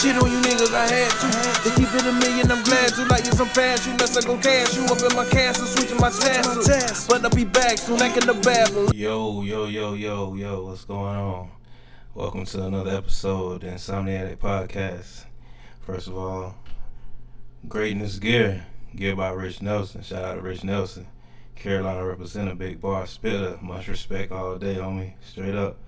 Shit on you niggas, I had to. To keep it a million, I'm glad to. Like it's some past, you unless I gon' cash you up in my castle, switching my tasks. But I'll be back soon, back in the bathroom. Yo, what's going on? Welcome to another episode of the Insomniatic Podcast. First of all, greatness gear by Rich Nelson. Shout out to Rich Nelson. Carolina representative, big bar spitter. Much respect all day, homie. Straight up.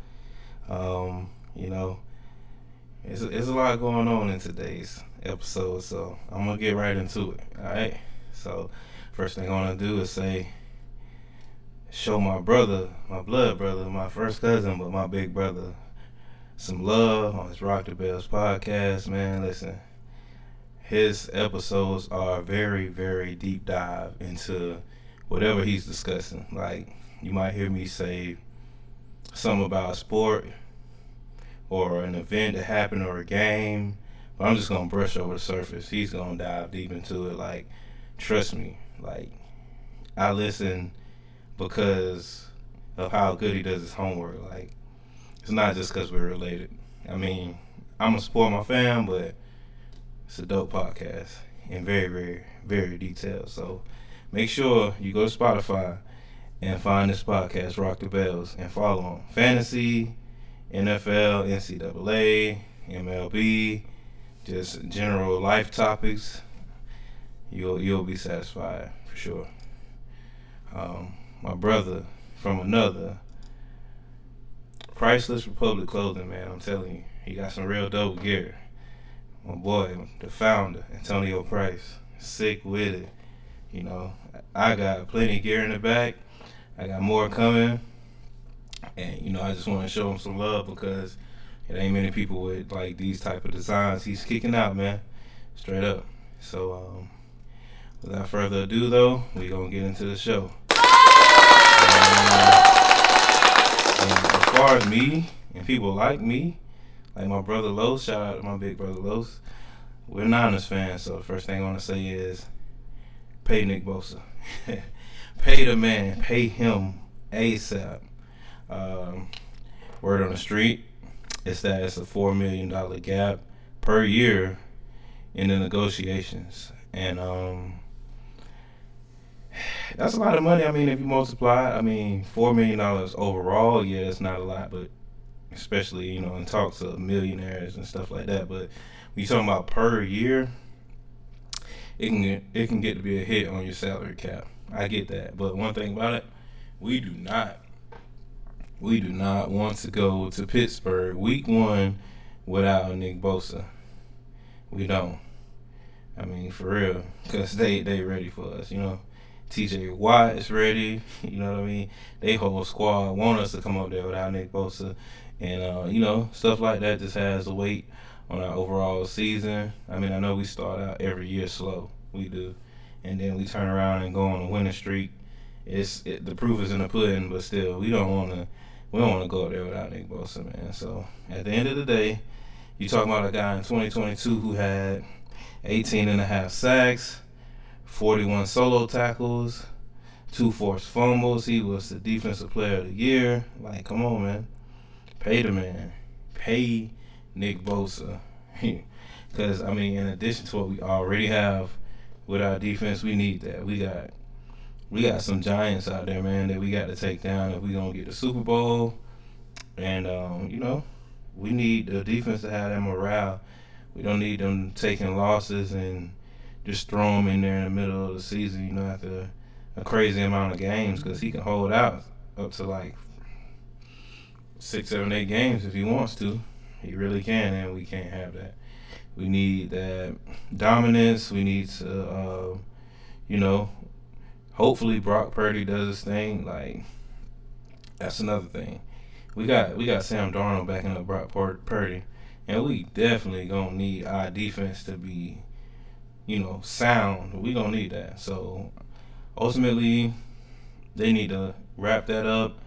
It's a lot going on in today's episode, so I'm gonna get right into it. Alright? So first thing I wanna do is show my brother, my blood brother, my first cousin, but my big brother, some love on his Rock the Bells podcast, man. Listen, his episodes are very, very deep dive into whatever he's discussing. Like, you might hear me say something about sport or an event that happened or a game, but I'm just gonna brush over the surface. He's gonna dive deep into it. Like, trust me, like, I listen because of how good he does his homework. Like, it's not just because we're related. I mean, I'm gonna support my fam, but it's a dope podcast and very, very, very detailed. So make sure you go to Spotify and find this podcast, Rock the Bells, and follow him. Fantasy, NFL, NCAA, MLB, just general life topics. You'll be satisfied for sure. My brother from another, Priceless Republic Clothing, man. I'm telling you, he got some real dope gear. My boy, the founder, Antonio Price, sick with it. You know, I got plenty of gear in the back. I got more coming. And, you know, I just want to show him some love because it ain't many people with, like, these type of designs he's kicking out, man. Straight up. So, without further ado, though, we going to get into the show. And as far as me and people like me, like my brother Los, shout out to my big brother Los, we're Niners fans, so the first thing I want to say is pay Nick Bosa. Pay the man. Pay him ASAP. Word on the street is that it's a $4 million gap per year in the negotiations. And that's a lot of money. I mean, if you multiply, $4 million overall, yeah, it's not a lot, but especially, you know, in talks of millionaires and stuff like that. But when you're talking about per year, it can get to be a hit on your salary cap. I get that. But one thing about it, we do not want to go to Pittsburgh week 1 without Nick Bosa. We don't. I mean, for real, because they ready for us, you know. TJ Watt is ready, you know what I mean? They whole squad want us to come up there without Nick Bosa. And, you know, stuff like that just has a weight on our overall season. I mean, I know we start out every year slow. We do. And then we turn around and go on a winning streak. The proof is in the pudding, but still, we don't want to go up there without Nick Bosa, man. So, at the end of the day, you talking about a guy in 2022 who had 18.5 sacks, 41 solo tackles, 2 forced fumbles. He was the defensive player of the year. Like, come on, man. Pay the man. Pay Nick Bosa. Because, I mean, in addition to what we already have with our defense, we need that. We got some giants out there, man, that we got to take down if we going to get the Super Bowl. And, you know, we need the defense to have that morale. We don't need them taking losses and just throw him in there in the middle of the season, you know, after a crazy amount of games, because he can hold out up to like 6, 7, 8 games if he wants to. He really can, and we can't have that. We need that dominance. We need to, you know, hopefully Brock Purdy does his thing. Like, that's another thing. We got Sam Darnold backing up Brock Purdy, and we definitely gonna need our defense to be, you know, sound. We gonna need that. So ultimately, they need to wrap that up,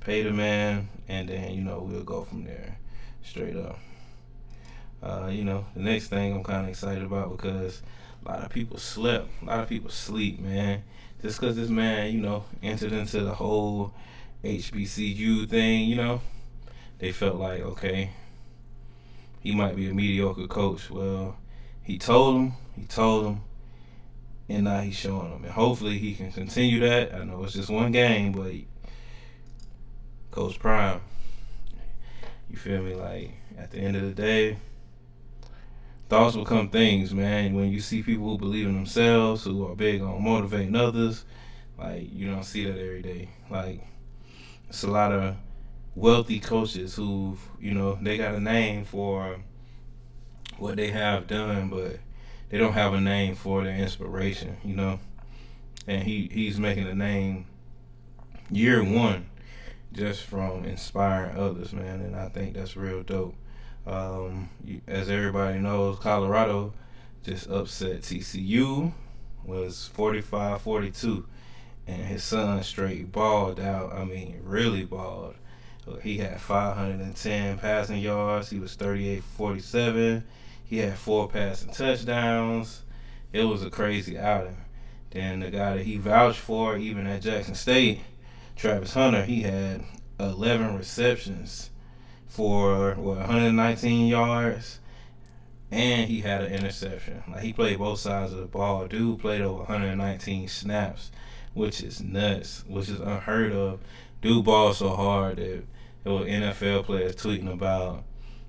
pay the man, and then, you know, we'll go from there, straight up. You know, the next thing I'm kind of excited about, because a lot of people slept. A lot of people sleep, man. Just because this man, you know, entered into the whole HBCU thing, you know, they felt like, okay, he might be a mediocre coach. Well, he told him, and now he's showing them. And hopefully he can continue that. I know it's just one game, but Coach Prime, you feel me? Like, at the end of the day, thoughts become things, man. When you see people who believe in themselves, who are big on motivating others, like, you don't see that every day. Like, it's a lot of wealthy coaches who, they got a name for what they have done, but they don't have a name for their inspiration, And he's making a name year one just from inspiring others, man. And I think that's real dope. As everybody knows, Colorado just upset TCU, was 45-42, and his son straight balled out. I mean, really balled. He had 510 passing yards. He was 38-47. He had 4 passing touchdowns. It was a crazy outing. Then the guy that he vouched for, even at Jackson State, Travis Hunter, he had 11 receptions for 119 yards, and he had an interception. Like, he played both sides of the ball. Dude played over 119 snaps, which is nuts, which is unheard of. Dude balled so hard that there were NFL players tweeting about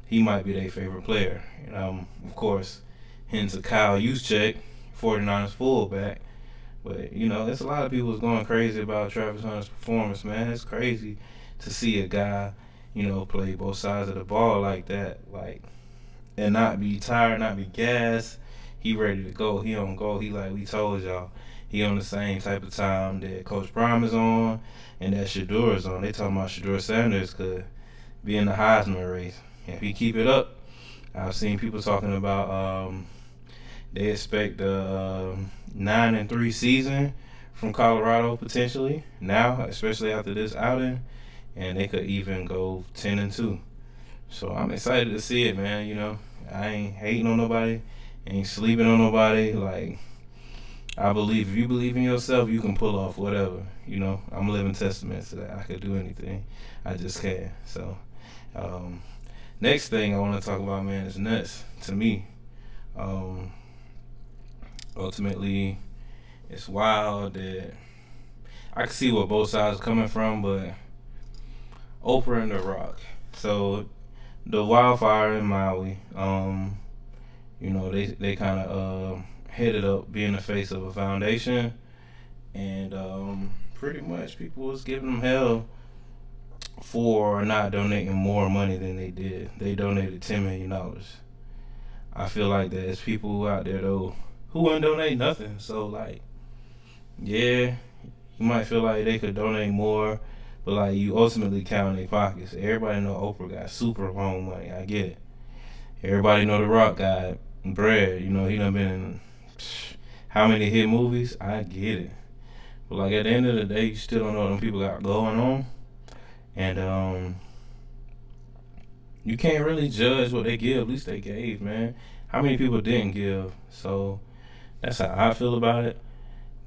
he might be their favorite player. Of course, hence a Kyle Juszczyk, 49ers fullback. But, it's a lot of people going crazy about Travis Hunter's performance, man. It's crazy to see a guy, play both sides of the ball like that, and not be tired, not be gassed. He ready to go. He on go. He like we told y'all. He on the same type of time that Coach Prime is on and that Shedeur is on. They talking about Shedeur Sanders could be in the Heisman race. If he keep it up, I've seen people talking about they expect a 9-3 season from Colorado potentially now, especially after this outing, and they could even go 10-2. So I'm excited to see it, man. I ain't hating on nobody, ain't sleeping on nobody. Like, I believe if you believe in yourself, you can pull off whatever. I'm a living testament to that. I could do anything. I just can. So, next thing I want to talk about, man, is nuts to me. Ultimately, it's wild that I can see where both sides are coming from, but Oprah and The Rock. So, the wildfire in Maui, they kind of headed up being the face of a foundation, and pretty much people was giving them hell for not donating more money than they did. They donated $10 million. I feel like there's people out there, though, who wouldn't donate nothing. So, like, yeah, you might feel like they could donate more, but, like, you ultimately count their pockets. Everybody know Oprah got super long money. I get it. Everybody know The Rock got bread. He done been in how many hit movies? I get it. But, like, at the end of the day, you still don't know what them people got going on. And you can't really judge what they give. At least they gave, man. How many people didn't give? So that's how I feel about it.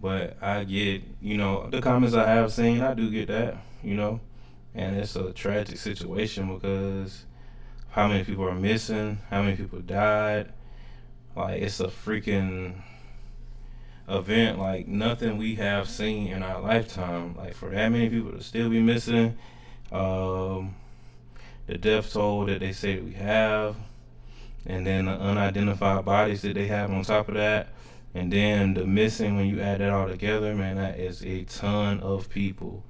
But I get, the comments I have seen, I do get that, And it's a tragic situation because how many people are missing, how many people died. Like, it's a freaking event like nothing we have seen in our lifetime. Like, for that many people to still be missing, the death toll that they say that we have, and then the unidentified bodies that they have on top of that, and then the missing, when you add that all together, man, that is a ton of people,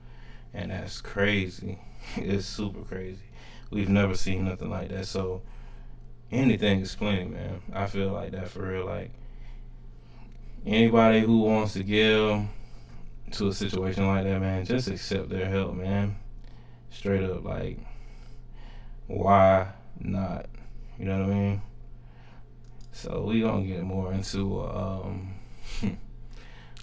and that's crazy. It's super crazy. We've never seen nothing like that. So anything is plenty, man. I feel like that for real. Like, anybody who wants to give to a situation like that, man, just accept their help, man. Straight up, like, why not? You know what I mean? So we gonna get more into a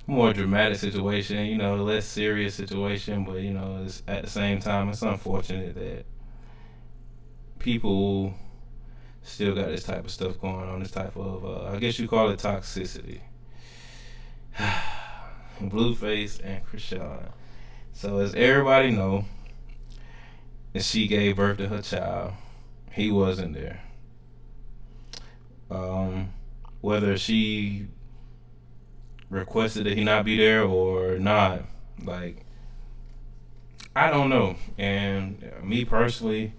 more dramatic situation, less serious situation, but it's at the same time it's unfortunate that people still got this type of stuff going on, this type of I guess you call it toxicity. Blueface and Krishan. So as everybody know, and she gave birth to her child, he wasn't there. Whether she requested that he not be there or not, like, I don't know. And me personally,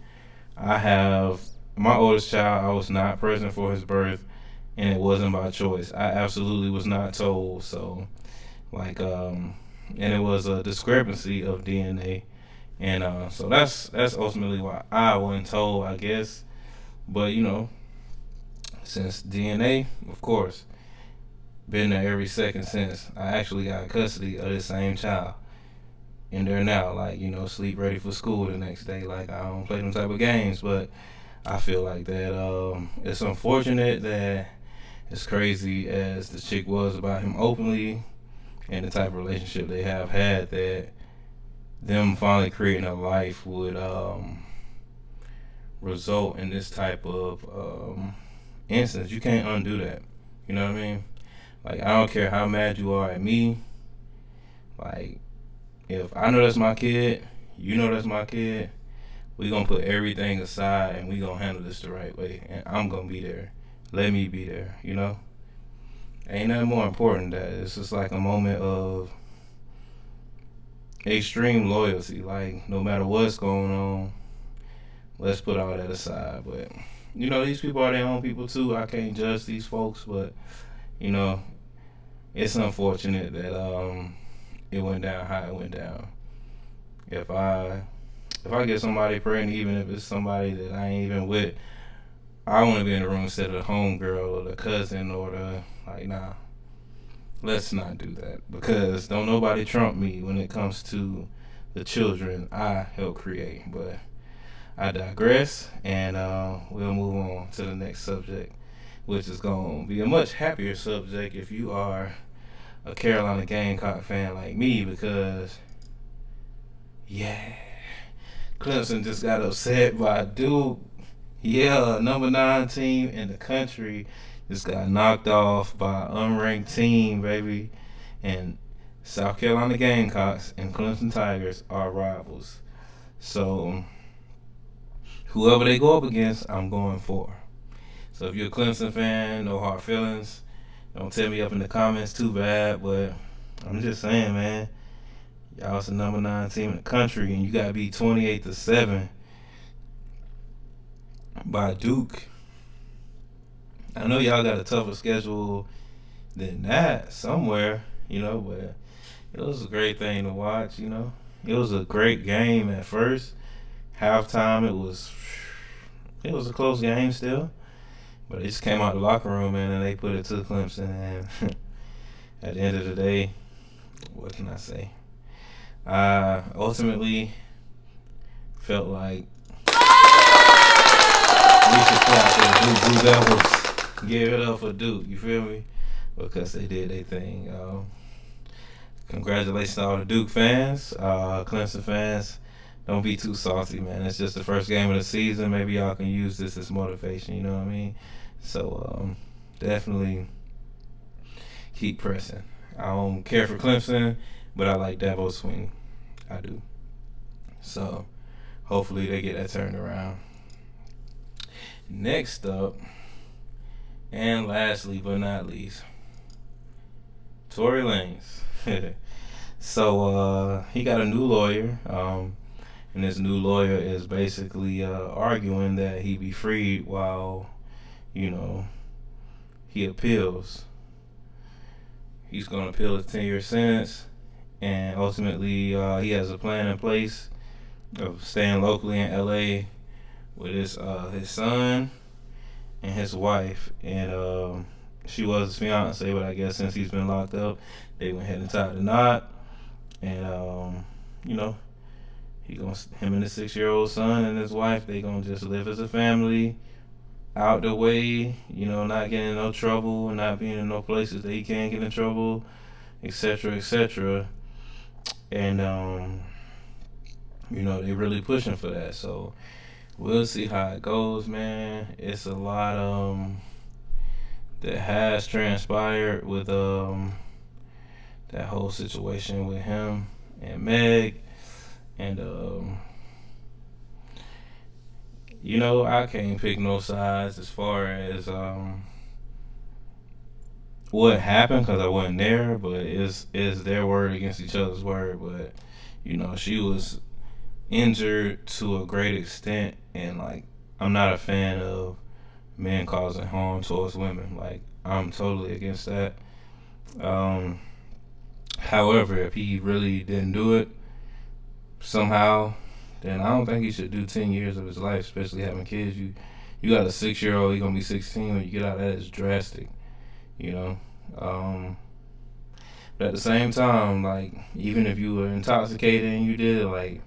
I have my oldest child. I was not present for his birth, and it wasn't by choice. I absolutely was not told. So, like, and it was a discrepancy of DNA, and so that's ultimately why I wasn't told, I guess. But since DNA, of course, been there every second since. I actually got custody of this same child. And they're now, like, sleep ready for school the next day. Like, I don't play them type of games, but I feel like that it's unfortunate that as crazy as the chick was about him openly and the type of relationship they have had, that them finally creating a life would result in this type of instance. You can't undo that. You know what I mean? Like, I don't care how mad you are at me. Like, if I know that's my kid, you know that's my kid, we gonna put everything aside and we gonna handle this the right way. And I'm gonna be there. Let me be there, Ain't nothing more important than that. It's just like a moment of extreme loyalty. Like, no matter what's going on, let's put all that aside. But, these people are their own people too. I can't judge these folks, but, it's unfortunate that it went down how it went down. If I get somebody pregnant, even if it's somebody that I ain't even with, I want to be in the room instead of the homegirl or the cousin or nah. Let's not do that, because don't nobody trump me when it comes to the children I help create. But I digress, and we'll move on to the next subject, which is going to be a much happier subject if you are a Carolina Gamecock fan like me, because, yeah, Clemson just got upset by Duke. Yeah, number 9 team in the country just got knocked off by an unranked team, baby. And South Carolina Gamecocks and Clemson Tigers are rivals. So, whoever they go up against, I'm going for. So if you're a Clemson fan, no hard feelings. Don't tell me up in the comments too bad, but I'm just saying, man. Y'all's the number 9 team in the country, and you got to beat 28-7 by Duke. I know y'all got a tougher schedule than that somewhere, but it was a great thing to watch, It was a great game at first. Halftime, it was a close game still. But they just came out the locker room, man, and they put it to Clemson. And at the end of the day, what can I say? I ultimately felt like we should clap for the Duke Blue Devils. Give it up for Duke, you feel me? Because they did their thing. Congratulations to all the Duke fans. Clemson fans, don't be too salty, man. It's just the first game of the season. Maybe y'all can use this as motivation, you know what I mean? So, definitely keep pressing. I don't care for Clemson, but I like Dabo Swinney. I do. So, hopefully they get that turned around. Next up, and lastly but not least, Tory Lanez. So, he got a new lawyer, and this new lawyer is basically arguing that he be freed while he appeals. He's going to appeal his 10-year sentence, and ultimately he has a plan in place of staying locally in LA with his son and his wife. And she was his fiance, but I guess since he's been locked up, they went ahead and tied the knot. And him and his 6-year-old son and his wife, they gonna just live as a family, out the way, not getting in no trouble, not being in no places that he can't get in trouble, etc., etc. And they really pushing for that. So we'll see how it goes, man. It's a lot that has transpired with that whole situation with him and Meg, and I can't pick no sides as far as what happened because I wasn't there, but it's their word against each other's word. But she was injured to a great extent, and like I'm not a fan of men causing harm towards women. Like I'm totally against that. Um, However, if he really didn't do it somehow, then I don't think he should do 10 years of his life, especially having kids. You got a 6-year-old, he's gonna be 16 when you get out of that. It's drastic, you know. But at the same time, like even if you were intoxicated and you did it, like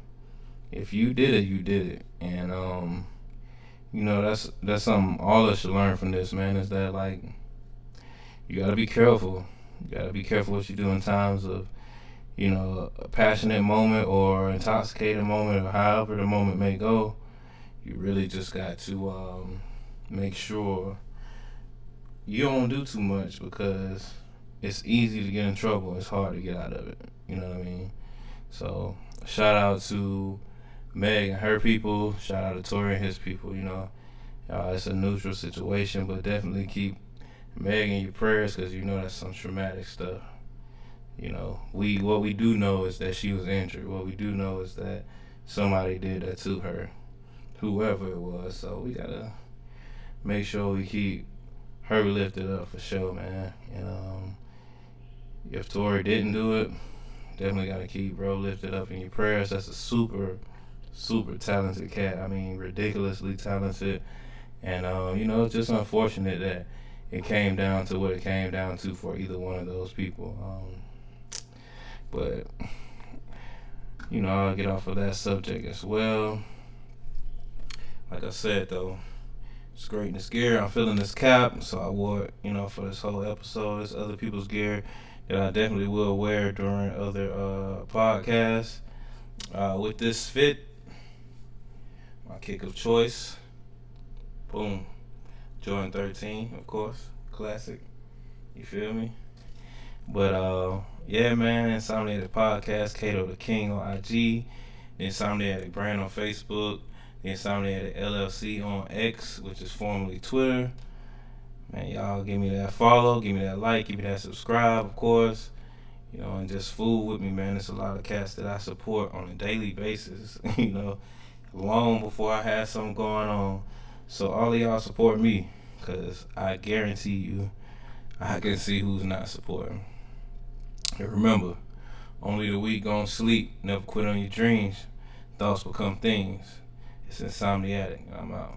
if you did it, you did it, and that's something all of us should learn from this, man. Is that like you gotta be careful. You gotta be careful what you do in times of a passionate moment or intoxicated moment or however the moment may go. You really just got to make sure you don't do too much because it's easy to get in trouble. It's hard to get out of it. You know what I mean? So shout out to Meg and her people. Shout out to Tori and his people. It's a neutral situation, but definitely keep Meg in your prayers because that's some traumatic stuff. What we do know is that she was injured. What we do know is that somebody did that to her, whoever it was. So we gotta make sure we keep her lifted up for sure, man. And if Tori didn't do it, definitely gotta keep bro lifted up in your prayers. That's a super, super talented cat. I mean, ridiculously talented. And it's just unfortunate that it came down to what it came down to for either one of those people. But I'll get off of that subject as well. Like I said, though, it's greatness gear. I'm feeling this cap, so I wore it, for this whole episode. It's other people's gear that I definitely will wear during other podcasts. With this fit, my kick of choice, boom, Jordan 13, of course, classic. You feel me? But yeah, man, Insomniatic Podcast, Cato the King on IG, the Insomniatic Brand on Facebook, the Insomniatic LLC on X, which is formerly Twitter. Man, y'all give me that follow, give me that like, give me that subscribe, of course. And just fool with me, man. It's a lot of cats that I support on a daily basis, long before I had something going on. So all of y'all support me, because I guarantee you, I can see who's not supporting. And remember, only the weak gon' sleep. Never quit on your dreams. Thoughts become things. It's Insomniatic. I'm out.